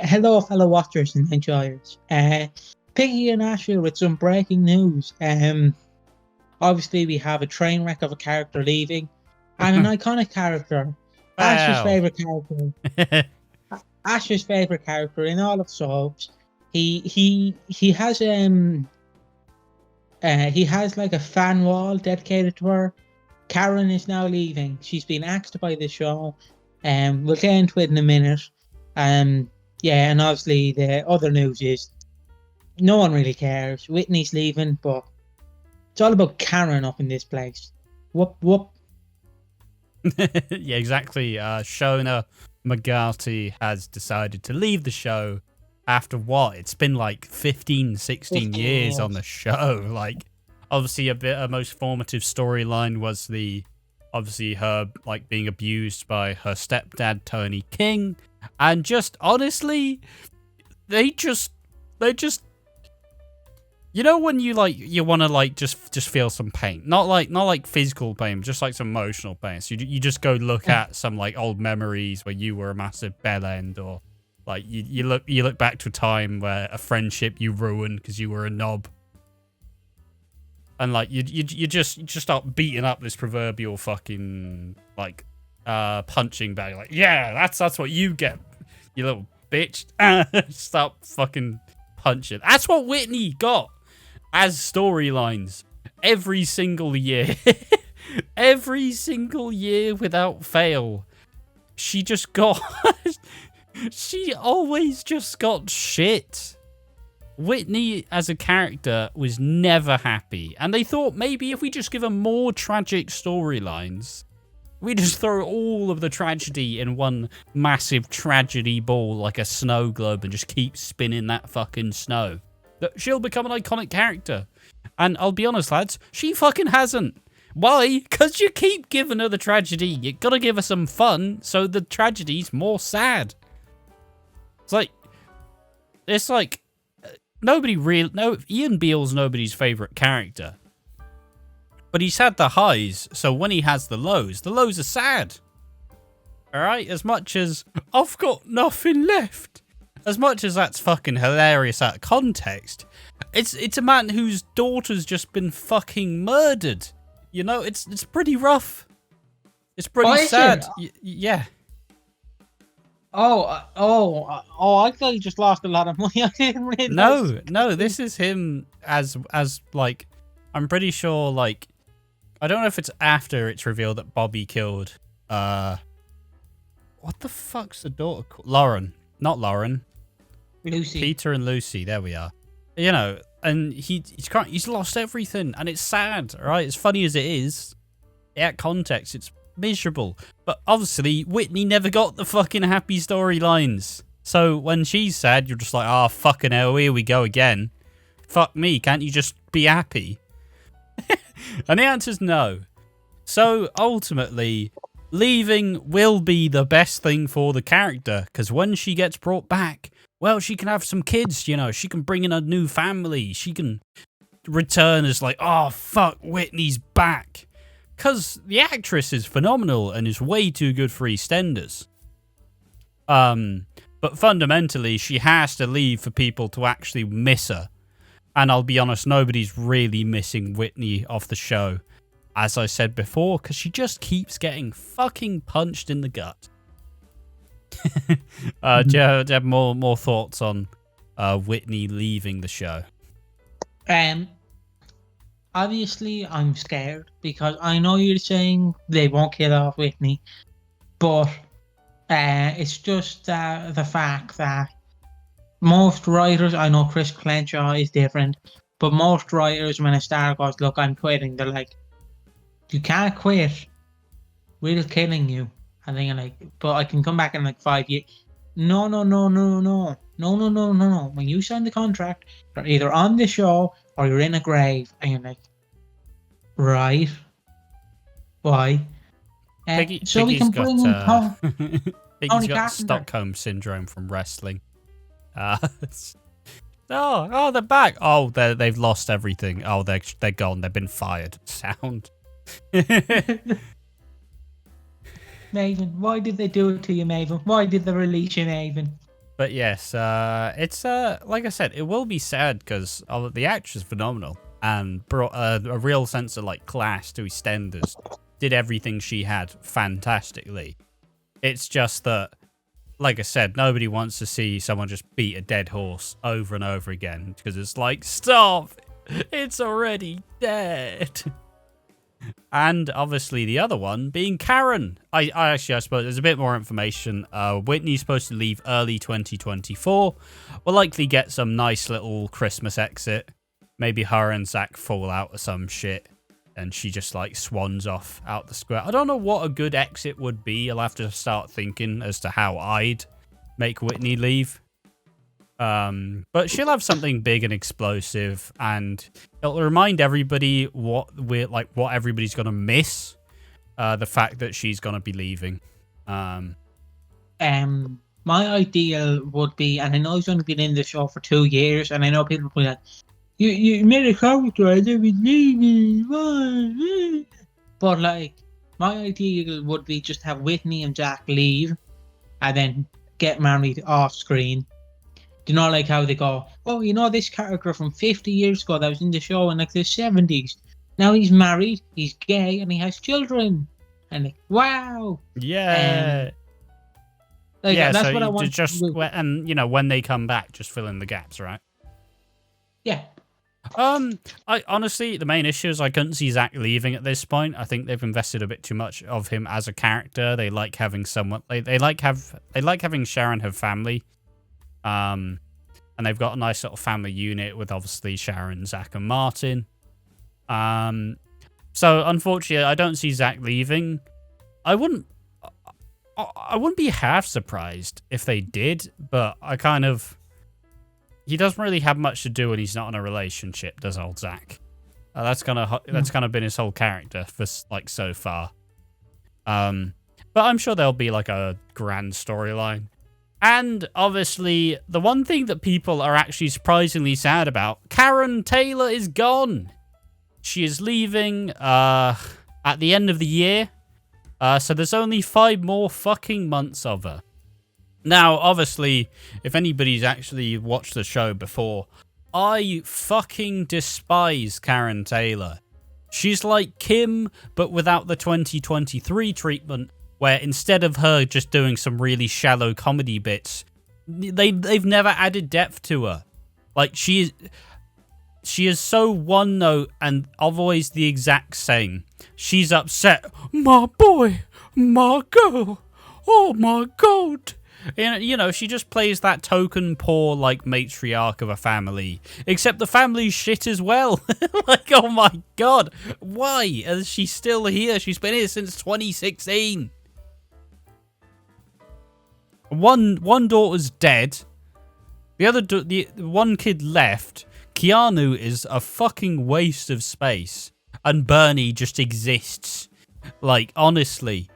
Hello, fellow watchers and enjoyers. Piggy and Asher with some breaking news. Obviously, we have a train wreck of a character leaving, and an iconic character. Asher's favorite character. Asher's favorite character in all of soaps. He has like a fan wall dedicated to her. Karen is now leaving. She's been axed by the show. We'll get into it in a minute. Yeah, and obviously the other news is no one really cares. Whitney's leaving, but it's all about Karen up in this place. Whoop whoop. Yeah, exactly. Shona McGarty has decided to leave the show after what? It's been like 15 years on the show. Like, obviously her most formative storyline was obviously her like being abused by her stepdad Tony King, and just honestly they just you know when you want to like just feel some pain, not like physical pain, just like some emotional pain. So you just go look at some like old memories where you were a massive bellend, or like you look back to a time where a friendship you ruined because you were a knob. And like you just start beating up this proverbial fucking like punching bag. Like, yeah, that's what you get, you little bitch. Start fucking punching. That's what Whitney got as storylines every single year. Every single year without fail. She just got she always just got shit. Whitney as a character was never happy, and they thought maybe if we just give her more tragic storylines, we just throw all of the tragedy in one massive tragedy ball like a snow globe and just keep spinning that fucking snow, that she'll become an iconic character. And I'll be honest, lads, she fucking hasn't. Why? Because you keep giving her the tragedy. You gotta give her some fun so the tragedy's more sad. It's like Ian Beale's nobody's favourite character. But he's had the highs, so when he has the lows are sad. Alright? As much as I've got nothing left. As much as that's fucking hilarious out of context, it's a man whose daughter's just been fucking murdered. You know, it's pretty rough. It's pretty sad. Yeah. I thought he just lost a lot of money. I didn't realize. No, this is him as like, I'm pretty sure, like, I don't know if it's after it's revealed that Bobby killed, what the fuck's the daughter called? Lauren. Not Lauren. Lucy. Peter and Lucy, there we are. You know, and he's lost everything, and it's sad, right? As funny as it is, at context, it's miserable. But obviously Whitney never got the fucking happy storylines, so when she's sad you're just like, oh fucking hell, here we go again. Fuck me, can't you just be happy? And the answer's no. So ultimately leaving will be the best thing for the character, because when she gets brought back, well, she can have some kids, you know, she can bring in a new family, she can return as like, oh fuck, Whitney's back. Because the actress is phenomenal and is way too good for EastEnders. But fundamentally, she has to leave for people to actually miss her. And I'll be honest, nobody's really missing Whitney off the show, as I said before, because she just keeps getting fucking punched in the gut. Do you have more thoughts on Whitney leaving the show? Obviously, I'm scared because I know you're saying they won't kill off Whitney, but it's just the fact that most writers, I know Chris Clenshaw is different, but most writers, when a star goes, look, I'm quitting, they're like, you can't quit, we're killing you. And then you're like, but I can come back in like 5 years. No. When you sign the contract, you're either on the show or you're in a grave. And you're like, right, why? So we can bring in Tony. Piggy's got Stockholm syndrome from wrestling. They're back. Oh, they've lost everything. Oh, they're gone. They've been fired. Sound. Maven, why did they do it to you, Maven? Why did they release you, Maven? But yes, it's like I said, it will be sad because the actress is phenomenal and brought a real sense of like class to EastEnders. Did everything she had fantastically. It's just that, like I said, nobody wants to see someone just beat a dead horse over and over again because it's like, stop, it's already dead. And obviously the other one being Karen. I suppose there's a bit more information. Whitney's supposed to leave early 2024. We'll likely get some nice little Christmas exit. Maybe her and Zach fall out or some shit. And she just like swans off out the square. I don't know what a good exit would be. I'll have to start thinking as to how I'd make Whitney leave. But she'll have something big and explosive, and it'll remind everybody what everybody's gonna miss. The fact that she's gonna be leaving. My ideal would be, and I know he's only been in the show for 2 years, and I know people will be like, you made a character, I never leaving. But like, my ideal would be just have Whitney and Jack leave, and then get married off screen. You know, like how they go, oh, you know, this character from 50 years ago that was in the show in like the 70s. Now he's married, he's gay, and he has children. And like, wow. Yeah. That's so what I want just to do. And you know, when they come back, just fill in the gaps, right? Yeah. I honestly, the main issue is I couldn't see Zach leaving at this point. I think they've invested a bit too much of him as a character. They like having someone. They like having Sharon have family. And they've got a nice little family unit with obviously Sharon, Zach, and Martin. So unfortunately, I don't see Zach leaving. I wouldn't be half surprised if they did, but he doesn't really have much to do when he's not in a relationship, does old Zach? That's kind of been his whole character for like so far. But I'm sure there'll be like a grand storyline. And obviously, the one thing that people are actually surprisingly sad about, Karen Taylor is gone. She is leaving at the end of the year. So there's only 5 more fucking months of her. Now, obviously, if anybody's actually watched the show before, I fucking despise Karen Taylor. She's like Kim, but without the 2023 treatment, where instead of her just doing some really shallow comedy bits, they've never added depth to her. Like, she is so one note and always the exact same. She's upset. My boy, my girl, oh my god. And, you know, she just plays that token poor, like, matriarch of a family. Except the family's shit as well. Like, oh my god. Why is she still here? She's been here since 2016. One daughter's dead. The one kid left. Keanu is a fucking waste of space. And Bernie just exists. Like, honestly.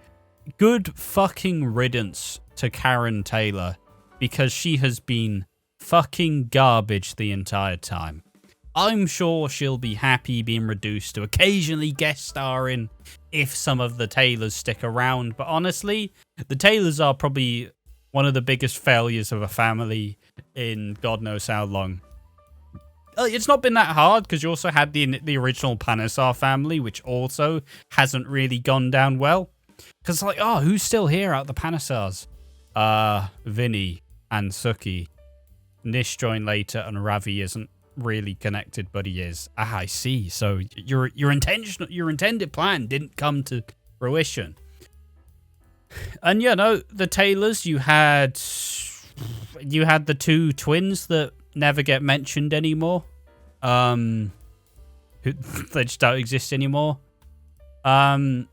Good fucking riddance to Karen Taylor. Because she has been fucking garbage the entire time. I'm sure she'll be happy being reduced to occasionally guest starring if some of the Taylors stick around. But honestly, the Taylors are probably one of the biggest failures of a family in God knows how long. It's not been that hard because you also had the original Panesar family, which also hasn't really gone down well. Because like, oh, who's still here out of the Panesars? Vinny and Suki. Nish joined later, and Ravi isn't really connected, but he is. Ah, I see. So your intended plan didn't come to fruition. And you know, the Taylors, you had the 2 twins that never get mentioned anymore. They just don't exist anymore. And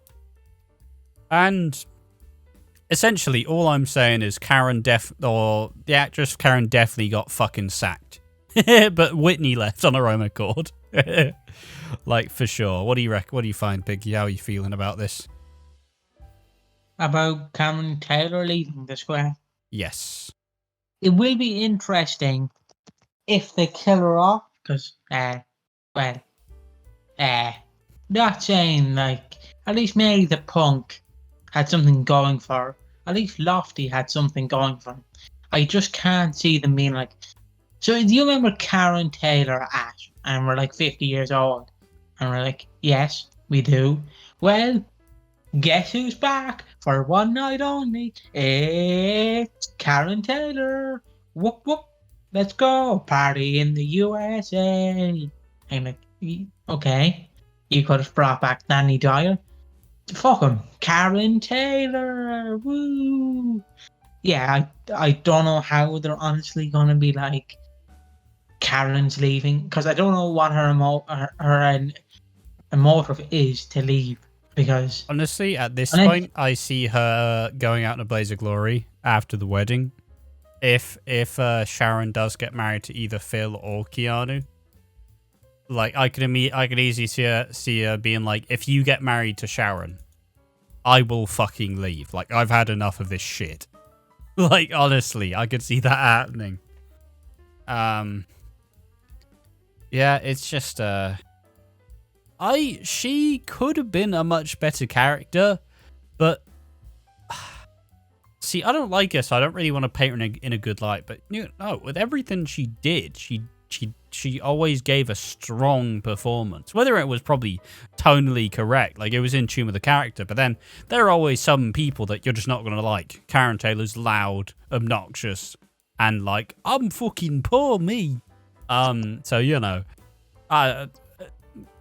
essentially, all I'm saying is the actress Karen definitely got fucking sacked. But Whitney left on her own accord. Like, for sure. What do you reckon? What do you find, Biggie? How are you feeling about this? About Karen Taylor leaving the square? Yes. It will be interesting if they kill her off, because, not saying, like, at least Mary the Punk had something going for her. At least Lofty had something going for him. I just can't see them being like. So do you remember Karen Taylor at? And we're like 50 years old, and we're like, yes, we do. Well, guess who's back for one night only? It's Karen Taylor. Whoop whoop. Let's go party in the USA. I'm like, okay, you could have brought back Danny Dyer. Fuck him, Karen Taylor. Woo. Yeah, I don't know how they're honestly gonna be like Karen's leaving, because I don't know what her motive is to leave. Because honestly, at this point, I see her going out in a blaze of glory after the wedding. If Sharon does get married to either Phil or Keanu, like I could easily see her being like, if you get married to Sharon, I will fucking leave. Like, I've had enough of this shit. Like, honestly, I could see that happening. Yeah, it's just she could have been a much better character, but see, I don't like her, so I don't really want to paint her in a good light. But no, with everything she did, she always gave a strong performance. Whether it was probably tonally correct, like it was in tune with the character, but then there are always some people that you're just not going to like. Karen Taylor's loud, obnoxious, and like, I'm fucking poor me. So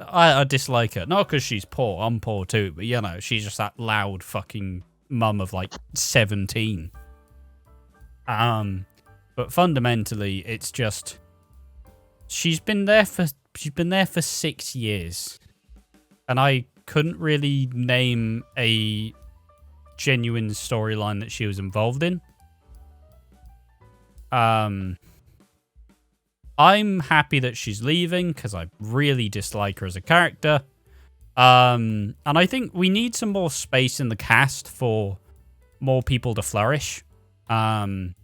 I dislike her. Not because she's poor, I'm poor too, but she's just that loud fucking mum of like 17. But fundamentally, it's just she's been there for 6 years, and I couldn't really name a genuine storyline that she was involved in. I'm happy that she's leaving because I really dislike her as a character. And I think we need some more space in the cast for more people to flourish. Karen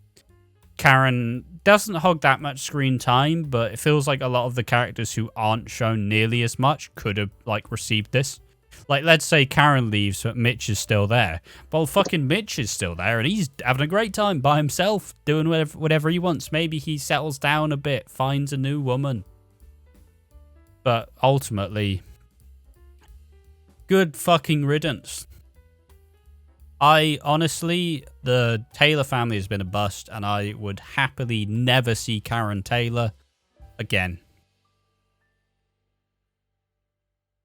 doesn't hog that much screen time, but it feels like a lot of the characters who aren't shown nearly as much could have like received this. Like, let's say Karen leaves, but Mitch is still there. Well, fucking Mitch is still there, and he's having a great time by himself, doing whatever he wants. Maybe he settles down a bit, finds a new woman. But ultimately, good fucking riddance. The Taylor family has been a bust, and I would happily never see Karen Taylor again.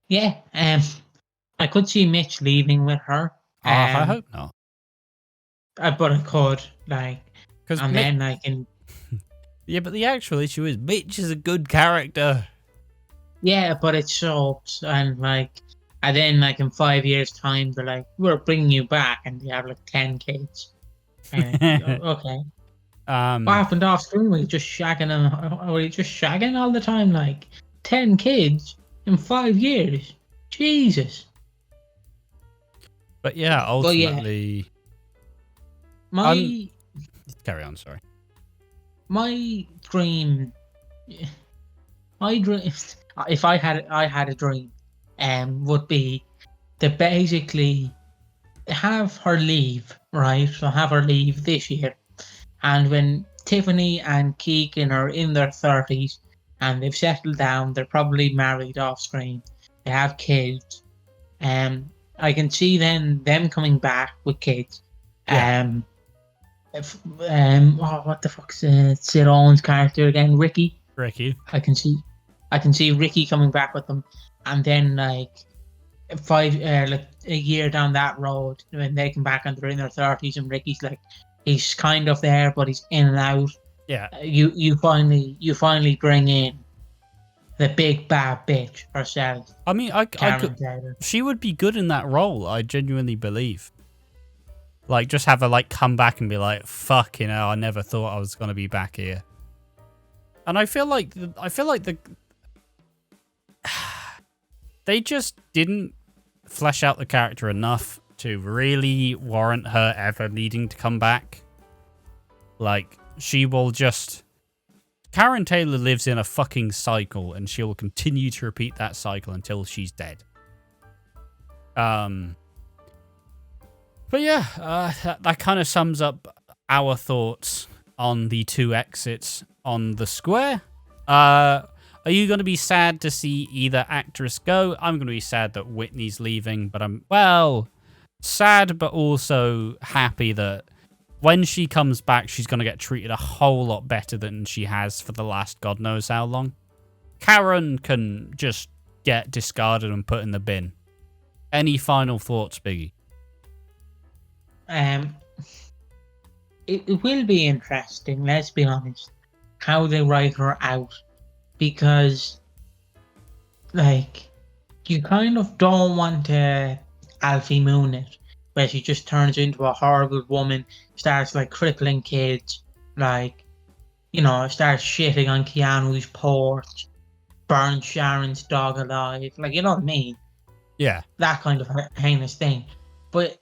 Yeah, I could see Mitch leaving with her. I hope not. But I could, like, and then I can. Yeah, but the actual issue is Mitch is a good character. Yeah, but it sucks, and then like in 5 years' time, they're like, "We're bringing you back," and they have like 10 kids. Okay. What happened off screen? Were you just shagging them? Were you just shagging all the time? Like 10 kids in 5 years? Jesus. But yeah, ultimately, carry on. Sorry. My dream. If I had a dream, would be to basically have her leave, right? So have her leave this year, and when Tiffany and Keegan are in their 30s and they've settled down, they're probably married off screen, they have kids, I can see them coming back with kids. Yeah. What the fuck's Sid Owens' character again? Ricky. I can see Ricky coming back with them, and then like a year down that road, when they come back and they're in their 30s, and Ricky's like, he's kind of there, but he's in and out. Yeah. You finally bring in the big bad bitch herself. I mean, she would be good in that role. I genuinely believe. Like, just have her like come back and be like, "Fuck, I never thought I was gonna be back here." And I feel like they just didn't flesh out the character enough to really warrant her ever needing to come back. Like, she will just. Karen Taylor lives in a fucking cycle, and she will continue to repeat that cycle until she's dead. But yeah, that kind of sums up our thoughts on the two exits on the square. Are you going to be sad to see either actress go? I'm going to be sad that Whitney's leaving, but I'm, well, sad but also happy that when she comes back, she's going to get treated a whole lot better than she has for the last God knows how long. Karen can just get discarded and put in the bin. Any final thoughts, Biggie? It will be interesting, let's be honest, how they write her out. Because, like, you kind of don't want to Alfie Moon it, where she just turns into a horrible woman, starts, like, crippling kids, like, you know, starts shitting on Keanu's porch, burns Sharon's dog alive, like, you know what I mean? Yeah. That kind of heinous thing. But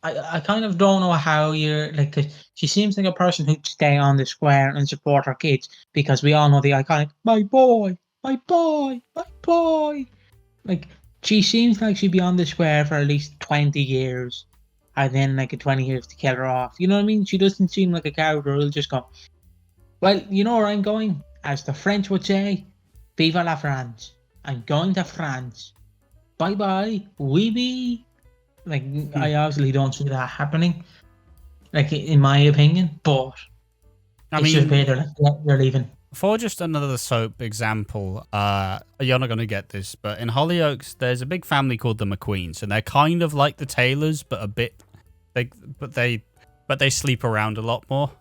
I kind of don't know how you're, like, 'cause she seems like a person who'd stay on the square and support her kids, because we all know the iconic, my boy, my boy, my boy. Like, she seems like she'd be on the square for at least 20 years, and then, like, 20 years to kill her off. You know what I mean? She doesn't seem like a character who'll just go, well, you know where I'm going? As the French would say, vive la France. I'm going to France. Bye-bye, oui be. Like, I obviously don't see that happening, like, in my opinion, but I it's mean, just better, like, yeah, you're leaving. for just another soap example, you're not going to get this, but in Hollyoaks, there's a big family called the McQueens, and they're kind of like the Taylors, but a bit, but they sleep around a lot more.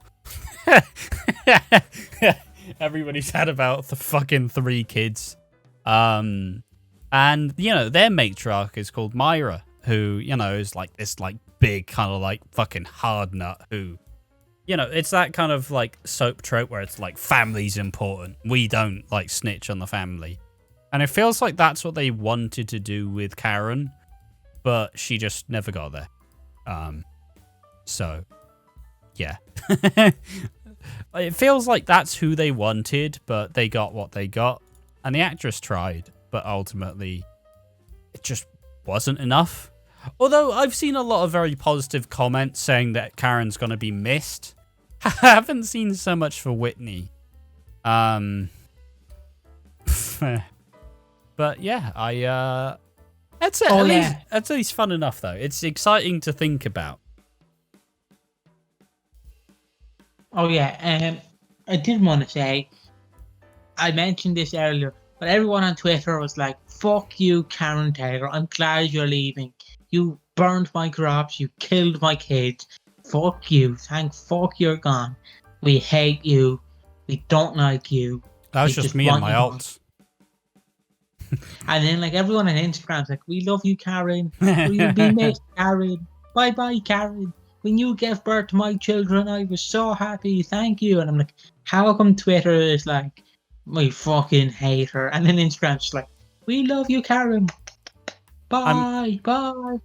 Everybody's had about the fucking 3 kids. And, you know, their matriarch is called Myra, who, you know, is like this, like, big kind of, like, fucking hard nut who, you know, it's that kind of, like, soap trope where it's like, family's important. We don't, like, snitch on the family. And it feels like that's what they wanted to do with Karen, but she just never got there. So, yeah. It feels like that's who they wanted, but they got what they got. And the actress tried, but ultimately, it just wasn't enough. Although I've seen a lot of very positive comments saying that Karen's going to be missed. I haven't seen so much for Whitney. But yeah, that's it. At least fun enough, though. It's exciting to think about. Oh yeah, I did want to say, I mentioned this earlier, but everyone on Twitter was like, fuck you, Karen Taylor, I'm glad you're leaving. You burned my crops, you killed my kids. Fuck you, thank fuck you're gone. We hate you, we don't like you. That was just me and my alts. And then, like, everyone on Instagram's like, we love you, Karen. You'll be missed, Karen. Bye bye, Karen. When you gave birth to my children, I was so happy. Thank you. And I'm like, how come Twitter is like, we fucking hate her? And then Instagram's just like, we love you, Karen. Bye. Bye.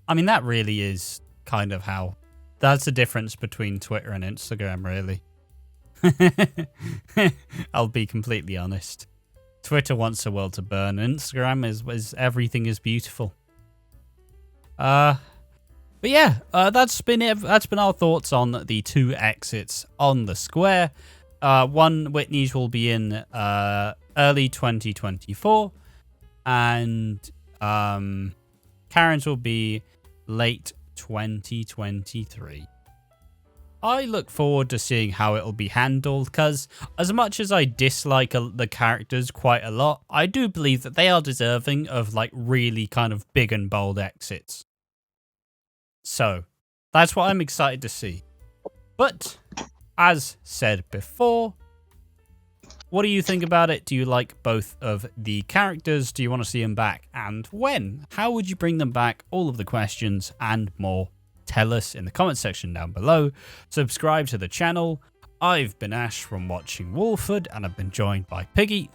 I mean, that really is kind of how. That's the difference between Twitter and Instagram, really. I'll be completely honest. Twitter wants the world to burn. Instagram is everything is beautiful. But yeah, that's been it. That's been our thoughts on the 2 exits on the square. One, Whitney's will be in early 2024, and Karen's will be late 2023. I look forward to seeing how it'll be handled, because as much as I dislike the characters quite a lot, I do believe that they are deserving of, like, really kind of big and bold exits. So, that's what I'm excited to see. But, as said before, what do you think about it? Do you like both of the characters? Do you want to see them back? And when? How would you bring them back? All of the questions and more. Tell us in the comment section down below. Subscribe to the channel. I've been Ash from Watching Walford, and I've been joined by Piggy.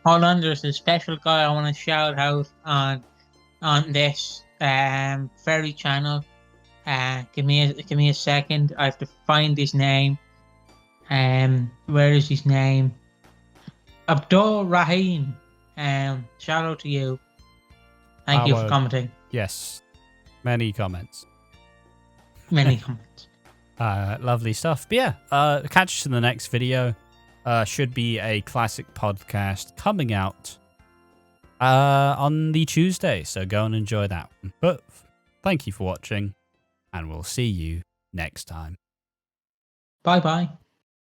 Hold on, there's a special guy I want to shout out on this fairy channel. Give me a second. I have to find his name. Where is his name? Abdul Rahim. Shout out to you. Thank you for commenting. Yes, many comments. Many comments. Lovely stuff. But yeah, catch us in the next video. Should be a classic podcast coming out on the Tuesday, so go and enjoy that one. But thank you for watching, and we'll see you next time. Bye bye.